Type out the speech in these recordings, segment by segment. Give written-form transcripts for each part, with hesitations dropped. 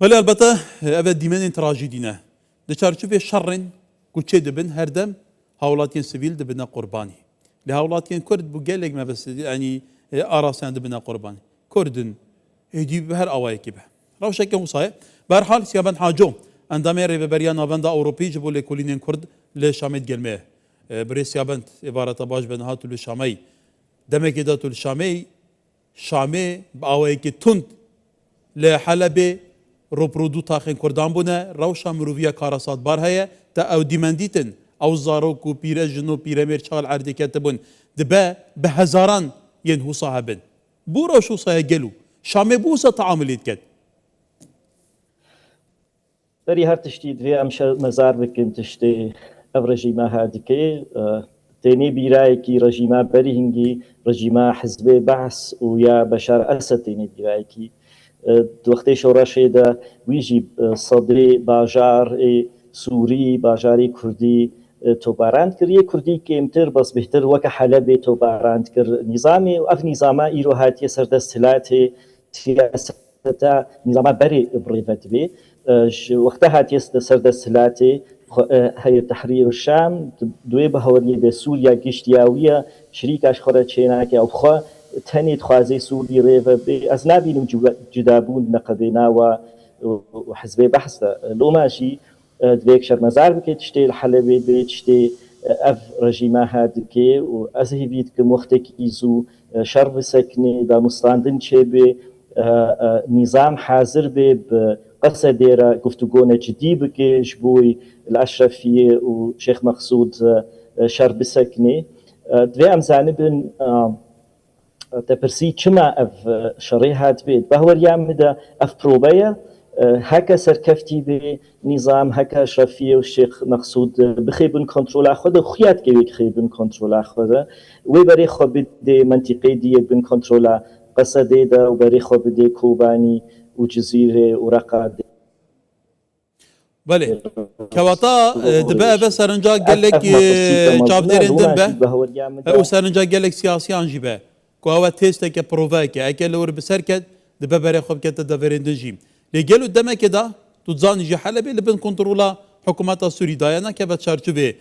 ولی البته اوه دیمن تراژدینه ده چارچوب شرن کوچه دبن هر دم هاولاتین سیویل دبنا قربانی لی هاولاتین کرد بو گلگ ما بس یعنی آراسان دبنا قربانی کردن هدی به هر آوای کی به روشه که مصاحب به هر حال سیابن حاجم اندامه ری بریان آوندا اوروپی جبو لکولینین کرد لشامت گلمه بری سیابن عبارت باش بنها تو لشامی دمه که تو لشامی شامی با آوای کی تند لحلبه روپرودو تاخین کردان بونه روشا مروفیا کاراسات بار هیا تا او دیمندیتن او زاروک و پیره جنو پیره مرچال عردی کتبون دبا به هزاران ين هو صاحبن بورا شو صايقلو شامي بوسا تعامليت كد بري هر تشتي دوی امشا مزار بکن تشتی او رژیما هادکه تینی بیرای کی رژیما بری هنگی رژیما حزب بعث و یا بشار اسد تینی بیرای کی وقتی شورشه دا ویجی صدری باجار سوری باجاری کردی توباراند کریه کردی که امتر بس بهتر وک حلب توباراند کر نظامی و اف نظاما ایرو هاتی سردستلات سیاستا نظاما بری بریفت بی وقتها هاتی سردستلات هي تحرير الشام دوی بهوری به سوریا گشتیاویه شریکش خوره چیناک او خو تاني تخوازي سوري ريفا از نابينم جدابون نقدنا وحزب بحث لو ماشي دويك شر مزار بكي تشتي الحلبي بي تشتي اف رجيما هادكي واز هي بيت كمختك ايزو شر سكني دا مستاندن بي نظام حاضر بي بقصديرا گفتگونه جدي بكي جبوي الاشرفيه وشيخ مقصود شر سكني دوي ام زانبن تبرسي چما اف شريحات بيت بهور يامدا اف بروبايا هكا سركفتي بنظام هكا اشرفيه والشيخ مقصود بخيبن كنترول خود خيات كيك خيبن كنترول خود وبري خو بدي منطقه دي بن كنترول قصدي دا وبري خو بدي كوباني وجزيره ورقه بله كواتا دبا بس سرنجا قال لك جابديرين دبا او سرنجا قال لك سياسيان جيبه كوا تيستا كبروفاك اكل ور بسركت دبا بري خوب كتا دافرين دجيم لجلو دما كدا تزان جي حلبي لبن كنترولا حكومات السوري دايانا كبت شارجبه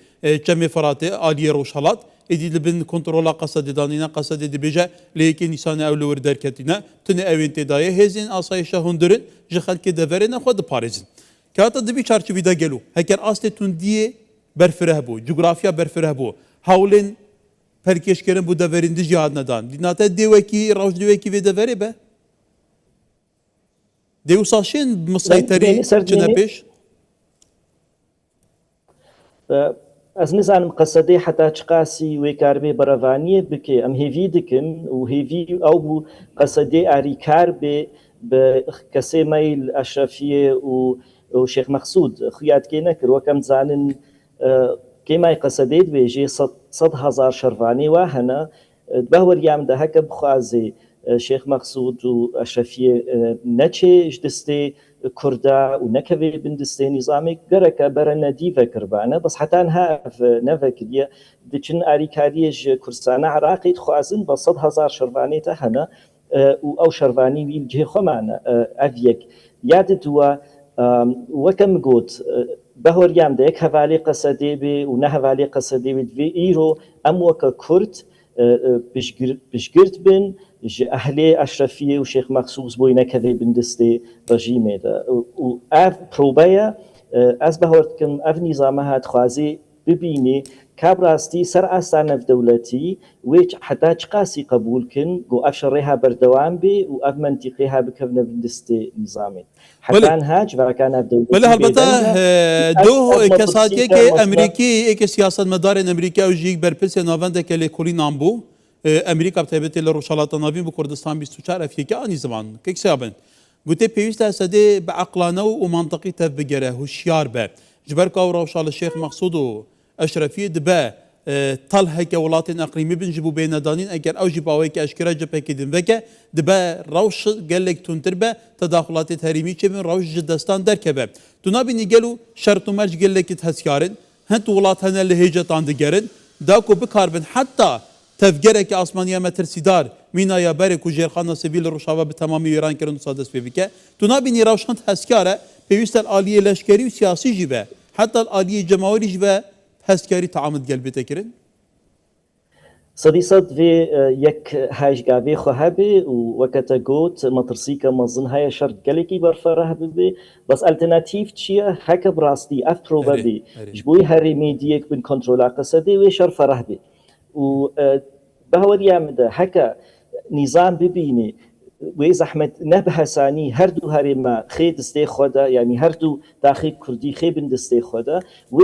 كمي فراتي الي روشالات ادي لبن كنترولا قصد دانينا قصد دي بيجا لكن نسان اولو ور دركتنا تن اوينتي داي هزين اسايشه هندرن جي خلك دافرين خود باريزن كاتا دبي شارجبي دا گلو هكر است تنديه برفره بو جغرافيا برفره بو هاولين پرکش کردن بود داورنده جهاد ندان. لینات دیوکی راج دیوکی وی داوری به. دیو ساشین مسیطری چه پیش؟ از نزانم قصدی حتی چقاسی و کاربی براوانی بکی ام هیوی دکن و هیوی او بو قصدی آری کار به کسی میل اشرفیه و شیخ مقصود خیات که نکر و کم زانن كما قصديت بيجي 100,000 شرفاني واهنا بهور يام ده هكا بخازي شيخ مقصود واشرفيه نتشي جدستي كردا ونكفي بندستي نظامي قركا برنا ديفا كربانا بس حتى انها نفا كديا دچن اريكاريج كرسانا عراقي تخوازن ب 100,000 شرفاني تهنا او شرفاني ويلجي خمانا افيك يادتوا وكم قوت بهور يام ديك هفالي قصدي بي ونهفالي قصدي بي ايرو اموكا كرد بشگرت بن اهلي اشرفيه وشيخ مقصود بوينا كذي بندستي رجيمه ده و اف بروبايا از بهورتكم اف نظامها تخوازي ببيني كابراستي سر استانف دولتي ويش حتى قاسي قبول كن جو افشريها بردوام بي و اف منطقيها بكفنا بندستي نظامي حتى انهاج وكان بدولتي بله البته دو کساتیه که امریکی یک سیاست مدار امریکا و جیک برپس نوانده که لکولی نامبو امریکا بتابت لروشالات ناوین بو کردستان 24 افریقا آنی زمان که سیابن گوته پیوست هسته بعقلانه و منطقی تفبگره هوشیار به جبر که روشال الشيخ مقصود و اشرفی دبا طل هيك ولات اقليمي بنجيبوا بين دانين اگر او جيباوي كاشكرا جبه كدين وكا دبا روش قال لك تنتربه تداخلات تحريمي كبن روش جدستان دركبه تنابي نيجلو شرط مرج قال لك تهسيارن هنت ولات هنا اللي هيجت عند جرن داكو بكاربن حتى تفجرك اسمانيا مترسيدار مینا یا برک و جرخانه سیویل روشاوا به تمامی ایران کردن و سادس بفکه تو نبینی روشان هسکاره پیوست العالیه لشکری و سیاسی جیبه حتی العالیه جماهیری جیبه هسکاری تعامد قلبی تکرن صديصد في يك هاش قابي خهبي وكتا قوت مطرسيكا مظن هاي شرط قلقي برفره ببي بس التناتيف تشيا هكا براستي اف بروبابي جبوي هاري ميديك بن كنترولا قصدي ويشر فرح بي و بهور يامده هكا نظام ببيني ويز احمد نبه ثاني هردو هاري ما خيد استي خدا يعني هردو تاخي كردي خيبن دستي خدا و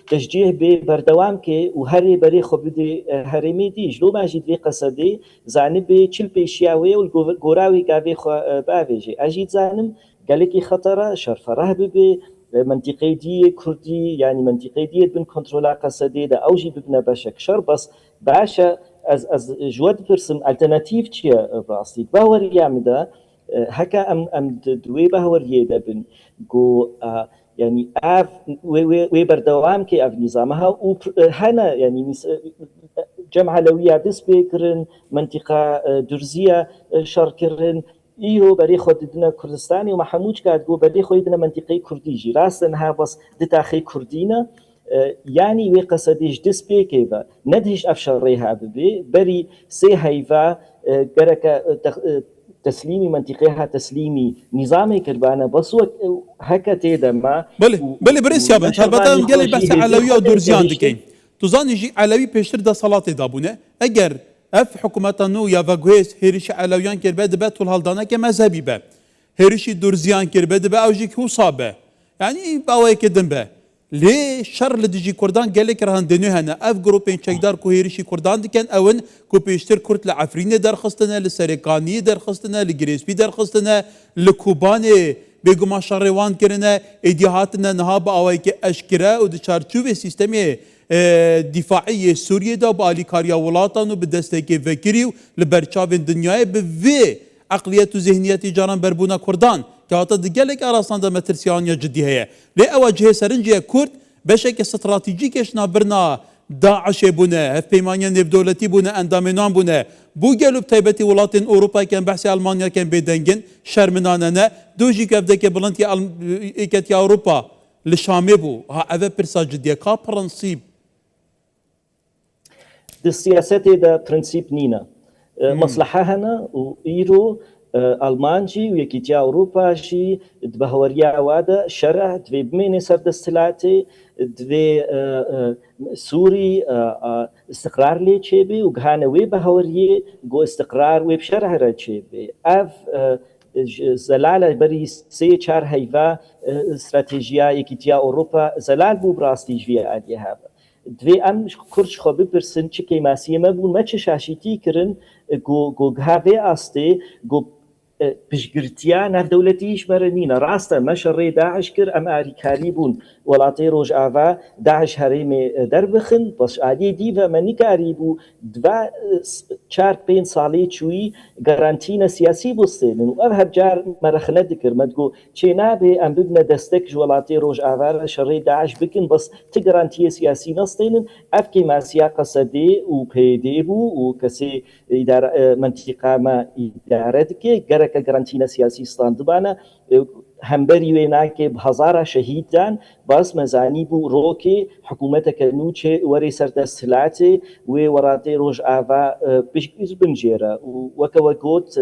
تشجيع ببردوام كي وهري بري خو بدي هرمي دي جلو ماجد في قصدي زانب تشل بيشياوي والغوراوي قافي خو بافيجي اجيد زانم قالك خطره شرف رهب منطقه دي كردي يعني منطقه دي بن كنترولا قصدي دا اوجي ببنا باشك شر بس باشا از جواد برسم الترناتيف تشيا براسي باور يامدا هكا ام دوي باور يدا بن جو يعني اف وي بردوام كي اف نظامها وهنا يعني جمع لوية دس بكرن منطقة درزية شركرن ايرو بري خودنا كردستاني ومحمود قاعد جو بري خودنا منطقة كرديجي راسنها بس دتاخي كردينا يعني وي قصديش دس بكيفا ندهش افشريها ببي بري سي هيفا قرك تسليمي منطقيها تسليمي نظامي كربانه بس هكا تيدا ما بله بريس يا بنت البته قال بس علوي او دورزيان دكين توزان يجي علوي بيشتر دا صلاه دابونه اگر اف حكومتانو يا فاغويس هيرش علويان كربد بات الهلدانه كمذهبي به هيرش دورزيان كربد به اوجيك هو صابه يعني باوي كدن به ليه شر لديجي كردان قالك رهان دنيو هنا اف جروبين تشكدار كو هيرشي كردان دكن اون كو بيشتر كرت لعفرين درخستنا لسرقاني درخستنا لجريسبي درخستنا لكوباني بيقوما شروان كرنا ايديهاتنا نهاب اويك اشكرا ودشارچو سيستمي دفاعي سوريا دا باليكاريا ولاتانو بدستيكي فكريو لبرچاوين دنياي بفي عقلية وذهنية جاران بربونا كردان كهاتا دقالك أراسان دا مترسيانيا جدي هي لي أواجه سرنجية كرد بشك استراتيجيكش نابرنا داعش بونا هف بيمانيا نيف دولتي بونا اندامنان بونا بو قالوا بتايبتي ولاتين أوروبا كان بحثي ألمانيا كان بيدنجن شرمنانانا دوجي كفدك بلنتي إيكتي أوروبا لشامي بو ها أفا برسا جدية كا برنسيب دي السياسات دا برنسيب نينا مصلحة هنا وإيرو ألمانجي ويكيتيا أوروبا شي دبهوريا وادا شرع دبي بميني سرد السلاتي دبي سوري استقرار لي تشيبي وغانا وي بهوريه جو استقرار وي بشرع را تشيبي اف زلالة بري سي چار هيفا استراتيجيا يكيتيا أوروبا زلال بو براستي جوية عادية هذا دوی ام کرچ خوابی پرسن چه که ماسیه ما بون ما چه شاشیتی کرن گو گهوه آسته گو پشگرتیا نف دولتیش برنینا راستا ما شر داعش کر ام آریکاری بون ولاتی روج آوا داعش هریم در بخن بس عادی دیو منی کاری بو دوا 4-5 سالی چوی گارانتینا سیاسی بستن و هب جار مرخنه دکر مدگو چه نابه ام ببنا دستک ولاتی روج آوا شر داعش بکن بس تی گارانتی سیاسی نستینن افکی ما سیاق صدی و پیدی بو و کسی اداره منطقه ما اداره دکه گرک گارانتینا سیاسی استاندبانه همبری ویناکه بهزار شهید دان باز مزانی بو روکی حکومت کنوچه وری سردستلاته و وراتی روج آوا بشکیز بنجیره و وکوت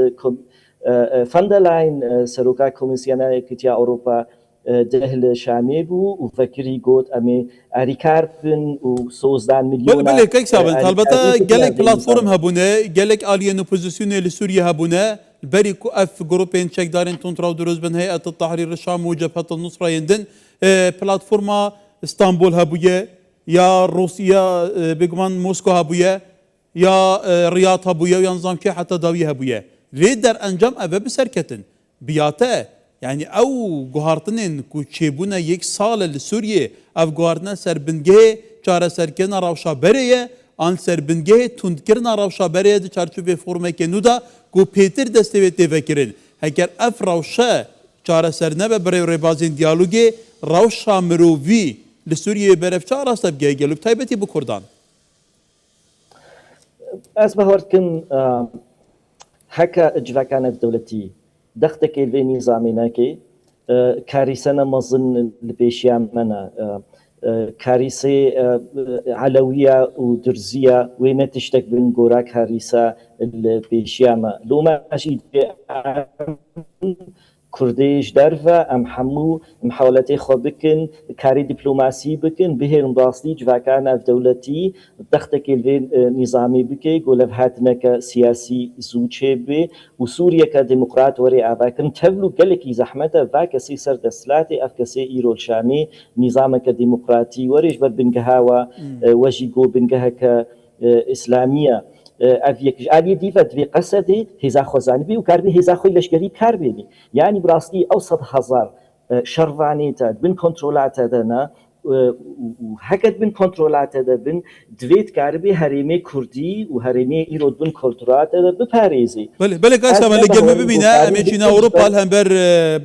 فندلاین سروکا کمیسیون کتیا اروپا دهل شامی بو و فکری گوت امی اریکار بن و 16 میلیون بله کیک سابن البته گلک پلتفرم هبونه گلک آلین اپوزیسیون لسوريا هبونه بري كو اف جروبين تشيك دارين تونتراو دروز بن هيئة التحرير الشام وجبهة النصرة يندن بلاتفورما اسطنبول هبوية يا روسيا بيجمان موسكو هبوية يا رياض هبوية يا نظام كي حتى داوي هبوية ريدر انجام افا بسركتن بياتا يعني او جوهرتنين كو تشيبونا يك سال لسوريا اف جوهرتنا سربنجه چاره سركنا روشا بريه آن سربنگه تندکرنا روشا برای ده چارچوب فرمه که نودا گو پیتر دستویت تفکرین هکر اف روشا چاره سر نبه برای ربازین دیالوگی روشا مرووی لسوریه برف چار است بگه گلوب تایبتی بکردان از بهارکن هكا اجراكان الدولتي دختك في نظامناكي كارثنا مظن البيشيامنا كارثة علوية ودرزية وين تشتك بن جورا كارثة البيشياما لو ما أشيد كرديش درفا ام حمو محاولتي خو بكن كاري دبلوماسي بكن بهرم راستي جواكانا في دولتي دختك نظامي بكي قولف هاتنك سياسي زوجي بي وسوريا كديمقراط وري اباكن تبلو قلكي زحمته فاكسي سر دسلاتي افكسي ايرول شامي نظامك ديمقراطي وريش بر بنقهاوا وجيقو بنقهك اسلاميه افيك عادي ديفت في قصدي هزا خوزان بي وكاربي هزا خوي لشكري كاربي يعني براستي اوسط هزار شرفانيتا بن كنترولات دنا وهكذا بن كنترولات بن دويت كاربي هريمي كردي وهريمي ايرود بن كنترولات بباريزي بله كاسا مال gelme bibine emeçina Avrupa hember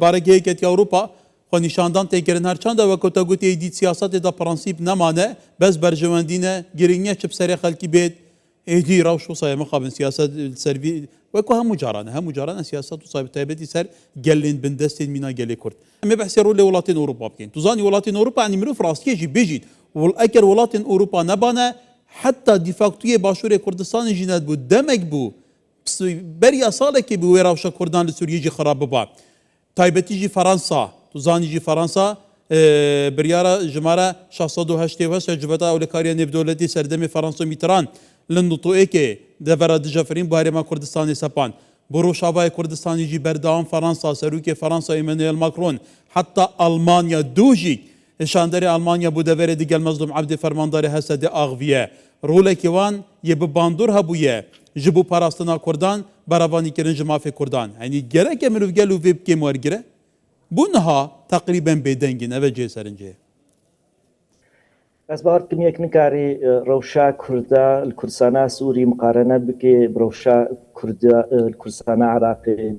bareke ket Avrupa خو نشاندان تکرن هر چند و کوتا گوتی دی سیاست دا پرانسیپ نمانه بس برجواندینه گرینیه چپ سری خلکی بید ایدی راوش وصايا مقابل سياسات السرفي وكو هم مجارانه سياسات وصايا تايبتي سر قلن بندست مينا قال كرد اما بحسروا لي ولاتين اوروبا بكين تزاني ولاتين اوروبا يعني منو فراسكي يجي بيجي والاكر ولاتين اوروبا نبانا حتى ديفاكتويه باشور كردستان جينات بو دمك بو بريا صالك بو راوش كردان لسوريا يجي خراب ببا تايبتي يجي فرنسا تزاني يجي فرنسا بريارا جمارة 608 جبتا اولكاريا نيف دولتي سردمي فرنسا ميتران لندو ايكي دفرا دجافرين بارما كردستاني سابان بروشافاي كردستاني جي بردام فرنسا سروكي فرنسا ايمانويل ماكرون حتى المانيا دوجي شاندري المانيا بو دفر ديجا المظلوم عبد فرمانداري هسا دي اغفيا رولا كيوان يب باندور هبويا جبو باراستنا كردان برافاني كرن جما في كردان يعني جرك ملو قالوا في بكيم ورجره بونها تقريبا بيدنجن افجي سرنجي از باور کنی یک نکاری روشا کردا الکردستان سوری مقارنه بکی بروشا کردا الکردستان عراقی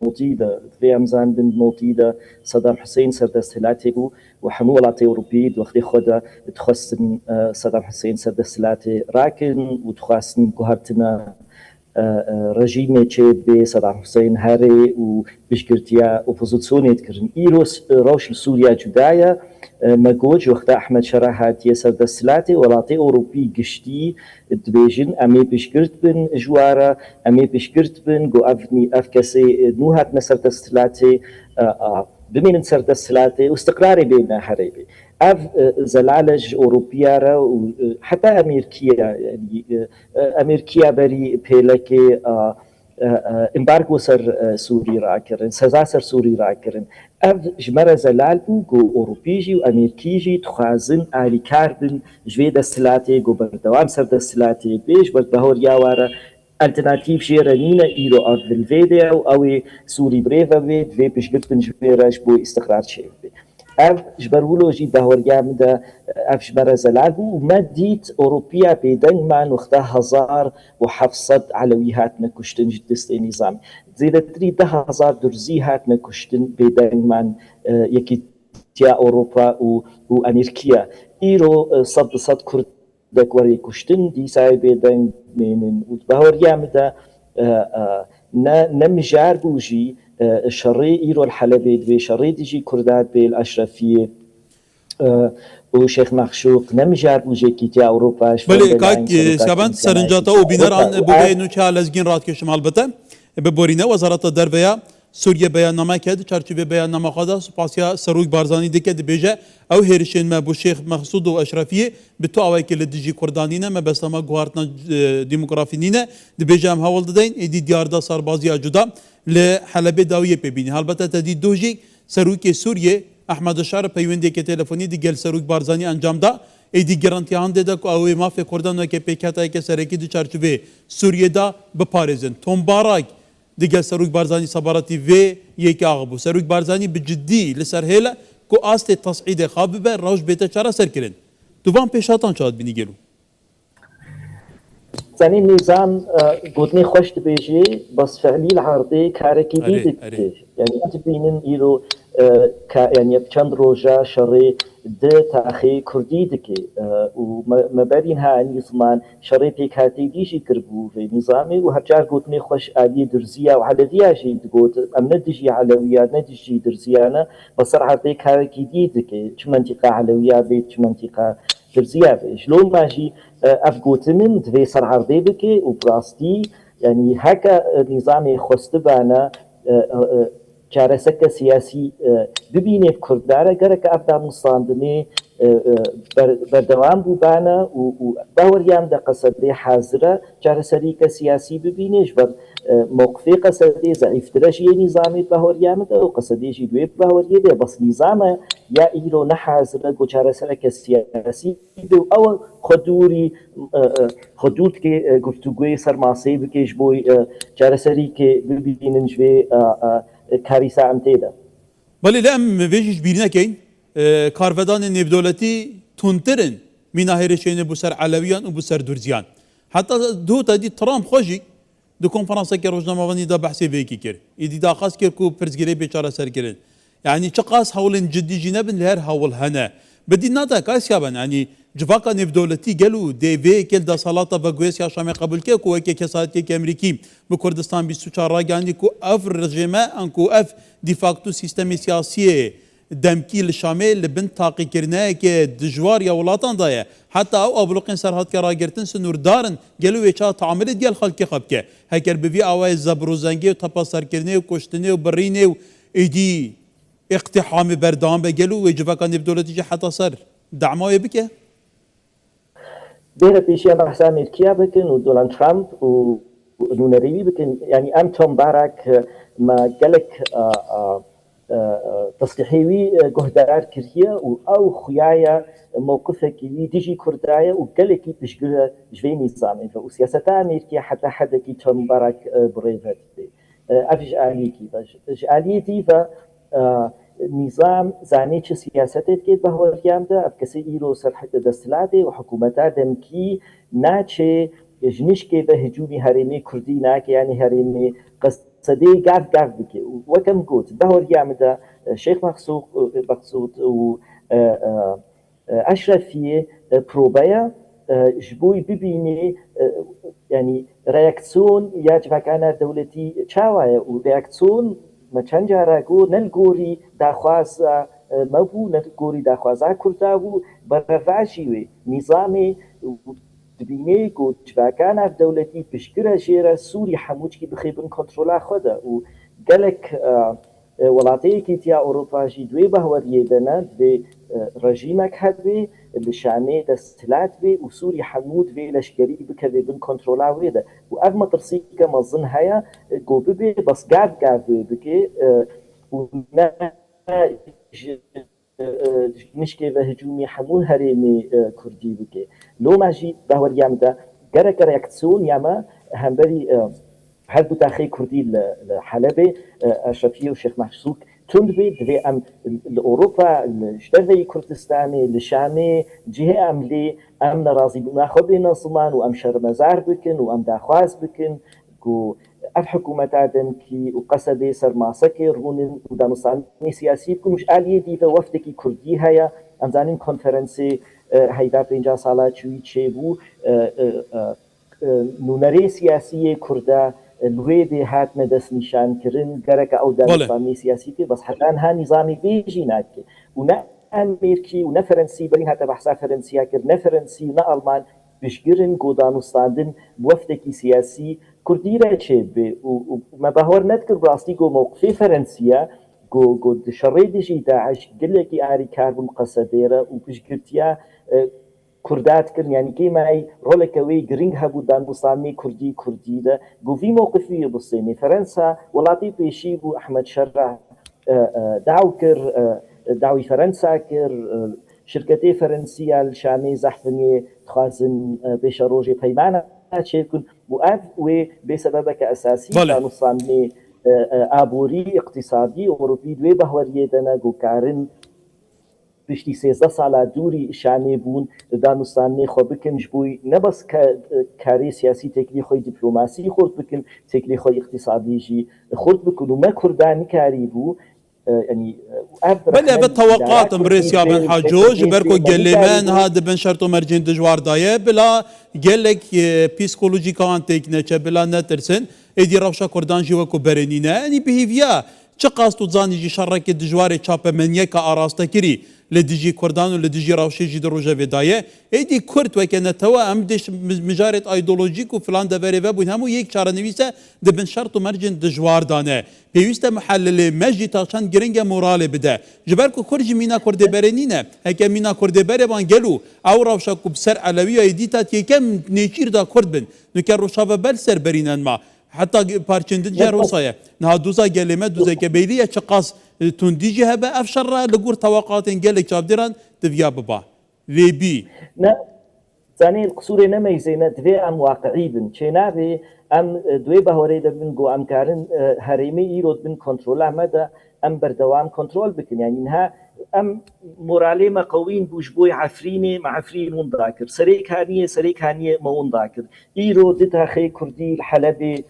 نوتي ده في امزان بن نوتي ده صدام حسين سرد استهلاتي وحمو ولاتي اوروبي وقتي خدا تخصن صدام حسين سرد استهلاتي راكن وتخصن كهرتنا رژیم چه به صدام حسین هری و بشکرتیا اپوزیسیونیت کردن ایروس روش سوریا جدایا مجوج وقت احمد شراحات يسر دسلاتي ولاتي اوروبي قشتي دبيجن امي بشكرت بن جوارا امي بشكرت بن جو افني افكسي نوهات نسر دسلاتي بمين نسر دسلاتي واستقراري بين حريبي اف زلالج اوروبيا وحتى امريكيه يعني امريكيه بري بيلكي امبارغو سر سوري راكرن سزا سر سوري راكرن اف جمره زلال جو اوروبيجي وامريكيجي تخازن الي كاردن جوي دسلاتي جو بردوام سر دسلاتي بيش برد بهور ياوارا الترناتيف شيرانينا ايرو ارض الفيديا او سوري بريفا فيد في بشكل جويراش بو استقرار شيء اف جبرولوجي دهوريام ده اف جبر زلال وما ديت اوروبيا بيدن مان وقتها هزار وحفصد علويات نكشتن جدستي نظام زيد تري ده هزار درزيهات نكشتن بيدن مان يكي تيا اوروبا وامريكا ايرو صد كرد دكوري كشتن دي ساي بيدن من دهوريام ده نمجار بوجي شري ايرو الحلبي دبي شري ديجي كردات بالاشرفيه وشيخ مخشوق نمجار بوجي كيتيا اوروبا بله كاك سكابان سرنجاتا وبينران بوبينو چالزگين رات كشم البته ببورينه وزارت دربيا سوريا بياننامه كد چارچوبه بياننامه خدا سپاسيا سروج بارزاني دكه دبيجه او هيرشين ما بو شيخ مقصود واشرفيه بتو اويكل ديجي كردانينه ما بسما غوارتنا ديموغرافينينه دبيجه هم حوالد دين ايدي دياردا سربازي اجودا لحلبه داويه ببيني البته تدي دوجي سروج سوريا احمد الشار پیوندی که تلفنی دیگل سروج بارزاني انجام دا ایدی گارانتی هنده دا او ما في كردان و که پیکاتای که سرکی دو چارچوبه سوريا دا بپاريزن تومباراك دیگه سروج بارزاني صبارتي في يك اغبو سروج بارزاني بجدي لسر هيلا كو است تصعيد خاببه روش بيته چرا سر كرن دوام پیشاتان شاد بینی گلو ثاني النظام قدني خوش تبيجي بس فعلي العرضي كاركي بيدك يعني انت بينن ايرو يعني بچند روجا شري ده تاخي كردي دكي وما بينها أني زمان شري بيكاتي ديجي كربو في نظامي وهرجار قوتني خوش آدي درزية وعلوية جي تقول أم ندجي علوية ندجي درزيانا بصراحة بيكاتي دي دكي شو منطقة علوية بيت شو منطقة درزية بي شلون ماجي أفقوت من دفي صرعر دي بكي وبراستي يعني هكا نظامي خستبانا چارەسەرکە سیاسی ببینێ کوردارە گەرەکە ئەفغانستاندنێ بەردەوام بووبانە و باوەریان دە قەسەدێ حازرە چارەسەریکە سیاسی ببینێش بەر موقفی قەسەدێ زەعیفترەژی نیزامی باوەریامەدە و قەسەدێژی دوێ باوەریە دێ بەس نیزامە یا ئیرۆ نەحازرە گۆ چارەسەرەکە سیاسی و ئەوە خۆدووری خۆدووت کێ گفتوگوێ سەرماسەی بکەش بۆی چارەسەری کێ ببینن ژێ کاریسا ام تیدا بله لام ویجش بیرنا کین کارودان نبدولتی تونترن مینا هرشین بسر علویان و بسر درزیان حتی دو تا دی ترامپ خوشی دو کنفرانس که روزنامه‌نویسی دا بحثی ویکی کرد ایدی دا خاص کرد کو پرزگیری بیچاره سر کردن يعني چقاس هولن جدي جنبن لهر هول هنا بدي نادا كاس يابن يعني جفاقا نف دولتي قالوا دي في كل دا صلاة بقويس يا شامي قبل كي كو كي كسات كي امريكي بكردستان 24 راجعني كو اف رجيما انكو اف دي فاكتو سيستم سياسي دمكي الشامل لبن تاقي كرنا كي دجوار يا ولاتان دايا حتى او ابلقين سرهات كراجرتن سنور دارن قالوا يشا تعامل ديال خلقي خبكه هكر بفي اواي زبروزنجي وتبصر كرني وكشتني وبريني ايدي اقتحام بردام بقلو ويجفاك ان بدولتي حتى صار دعمه بك بيرا بيشي ام حسام الكيا بكن ودونالد ترامب ونونريبي بكن يعني ام توم بارك ما قالك تصليحيوي قهدار كريا او خيايا موقفك تيجي كردايا وقالك بشكل جوي نظامي وسياسة امريكا حتى حدا كي توم بارك بريفت افش اليكي باش اليتي ف نظام زاني چه سیاستت که به هوریام ده اب کسی ایرو سرحد دستلاده و حکومتا دمکی ناچه جنش که به هجومی هرمی کردی ناکه یعنی هرمی قصده گاف بکه و کم گوت به هوریام ده شیخ مقصود و اشرفیه پروبایا جبوی ببینی يعني رياكسيون يجب كان دولتي تشاوى ورياكسيون ما چند جارا گو نلگوری داخواز مبو نلگوری داخوازا کردابو برفاشیوی نظام دبینه گو جواکان اف دولتی بشکره جیره سوری حموج کی بخیبن کنترولا خوده و گلک ولاتی که تیا اروپا جی دوی بهوریه دنه دوی رژیمک هد بی لشانه دستلات بی و سوری حمود بی لشکری بکده بن کنترولا ویده و اف مطرسی که مظن هیا گو بی بس گاف بی بکی و نه نشكي بهجومي حمول هريمي كردي بكي لو ماجي بهوريام دا جرك رياكسيون ياما همبري هل بتاخي كردي لحلبة أشرفية وشيخ محسوك تند بي دفي أم لأوروبا لشتغي كردستاني لشامي جهة أم لي أم نرازي بناخو بينا صمان وأم شرمزار بكن وأم داخواز بكن كو اف حکومتا دن کی وقصد سرماسه رونن ودانستان سیاسی بکن مش عالیه دیو وفد کی کردی هیا ام زانین کنفرانسی هیدا 50 ساله چوی چه بو نونری سیاسی کرده لوی ده هات ندس نشان کرن گرک او دانستان سیاسی که بس حتان ها نظامی بیجی ناکه و نه امریکی و نه فرنسی بلین حتی بحثا فرنسیا کرد نه فرنسی و نه آلمان بشگرن گودانستاندن وفد کی سیاسی كردي رأيشة وما بهور نذكر براسي جو موقفي فرنسية جو شريدي جي داعش قلقي آري كاربون قصديرة وبشكرتيا كردات كرن يعني كيما أي رولكوي جرينج هبو دان بصامي كردي ده جو في موقفي بصيني فرنسا ولاتي بيشيبو أحمد شرع دعوي فرنسا كر شركتي فرنسية الشامي زحفني تخازن بشروجي بيمانا شيكون وأف وبسببك أساسي نصامي آبوري اقتصادي أوروبي دوي بهوريه دنا جو كارن بشتي 13 سالا دوري شاني بون دانستاني خو بكن جبوي نبس كاري سياسي تكلي خو دبلوماسي خورد بكن تكلي خو اقتصادي جي خورد بكن وما كرداني كاري بو يعني بله بالتوقعات بريس يا بن حجوج بركو جلمان هذا بن شرطو مرجين دجوار دايه بلا جلك بيسكولوجي كان تكنه بلا نترسن ادي روشا كردان جي وكو برنينا يعني بهيفيا چقاستو زاني جي شرك دجوار چاپ منيكا اراستا كري لديجي كردان ولديجي روشي جي دروجا بدايه ادي كرت وكانه توا امدش مجارت ايديولوجيك وفلان دبري وبو همو يك چارنويسه دبن شرطو مرجين دجوار دانه بيوسته محلل مجي تاشان جرينجا مورال بده جبركو كرجي مينا كرد برنينه هكا مينا كرد بري بان گلو او روشا كوب سر علويه ايديتا كم نيچير دا كرد بن نكر روشا بل سر برينن ما حتى بارچندن جروسايه نها دوزا گلمه دوزا كبيليه چقاس تنديجي هبه افشر لغور توقعات گلك چابدران دفيا بابا في بي نا زاني القصور نما يزينا دوي ام واقعي بن چنابي ام دوي بهوري دبن جو ام كارن هريمي يرود بن كنترول امدا ام بردوام كنترول بكن يعني انها ام مورالي ما قوين بوش بوي عفريني مع عفرين ونداكر سريك هانيه ما ونداكر ايرو دتها خي كردي الحلبي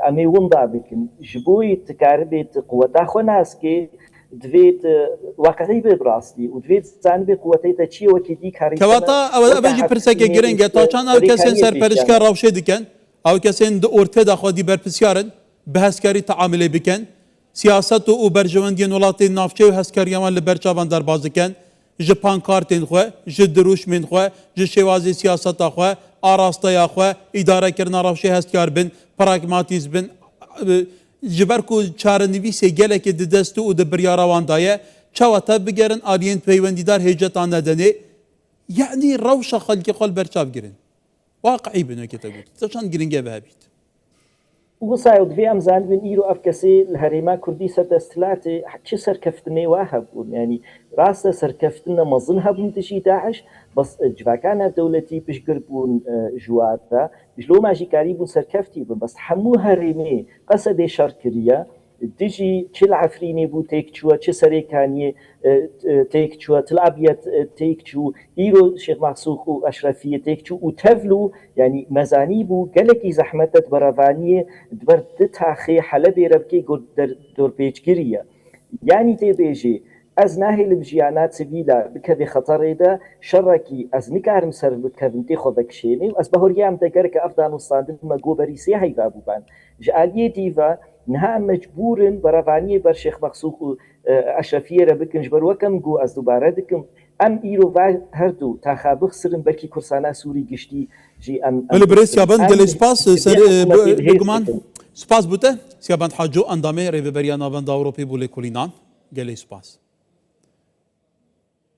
امي وندا بكن جبوي تكاربي قوتا خناسكي دويت واقعي براستي ودويت زانبي قوتي تشي وكيدي كاري كواتا او بيجي برسك جرينجا تاچان او كسين سرپرشكار راوشه دكن او كسين اورته دا خودي برپسيارن بهسكاري تعامل بكن سیاست و برجواندین ولاتین نافچه و هسکریان لبرچاوان در باز کن ج پانکارتین خو ج دروش من خو ج شوازی سیاست خو آراستا خو اداره کردن روشه هسکار بن پراگماتیزم بن جبرکو چارنویس گله که دستو و دبریاروان دایه چاوتا بگرن آلین پیوندیدار هجتان ندنه یعنی روش خلق قل برچاو گرن واقعی بنو که تقول تشان گرینگه بهبید وصايد في أمزان بن إيرو أفكسي الهريما كردي ستستلاتي حتى سركفتني واهبون يعني راسا سركفتنا مظنها بنتشي داعش بس جواكانا دولتي بشقربون جواتا بجلو ماجي كاريبون سركفتي بس حمو هريمي قصد شركرية ديجي تشل عفريني بو تيكتشوا تش سريكاني تيكتشوا تلعبيت تيكتشو ايرو شيخ محسوخ واشرفيه تيكتشو وتفلو يعني مزاني بو قالكي زحمتت برافانيه دبرتها خي حلبي ربكي دور بيجكريه يعني تي بيجي از ناهي البجيانات سبيلا بكذي خطر ده شركي از نكارم سر بكذنتي خذك شيني واز بهوريام تقرك افضل وصادم ما جو بريسي هاي بابان جاليه ديفا نها مجبور برافاني بر شيخ مخصوق اشرفيه ربكن جبر وكم جو از دوباره دكم ام ايرو هردو تا خابخ سرن بلكي كرسانا سوري قشتي جي ام البريس يابن دل اسباس بگمان سپاس بوده سیابند حاجو اندامه ریوبریانا بند اوروپی بوله کولینان گل اسپاس